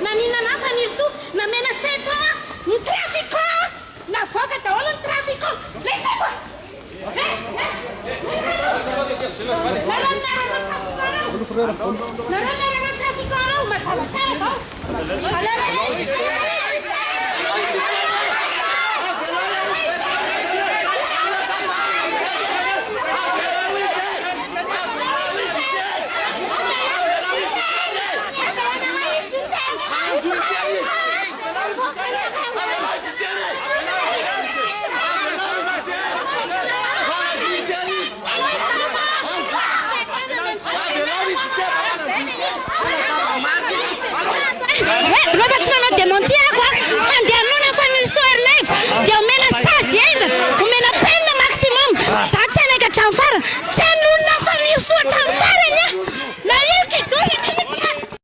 Nanina faniro soa, namena sepo ny trafiko! Navoaka daholo ny trafiko! Lesepo! Nareo nareo trafiko arao, mazava tsara zao!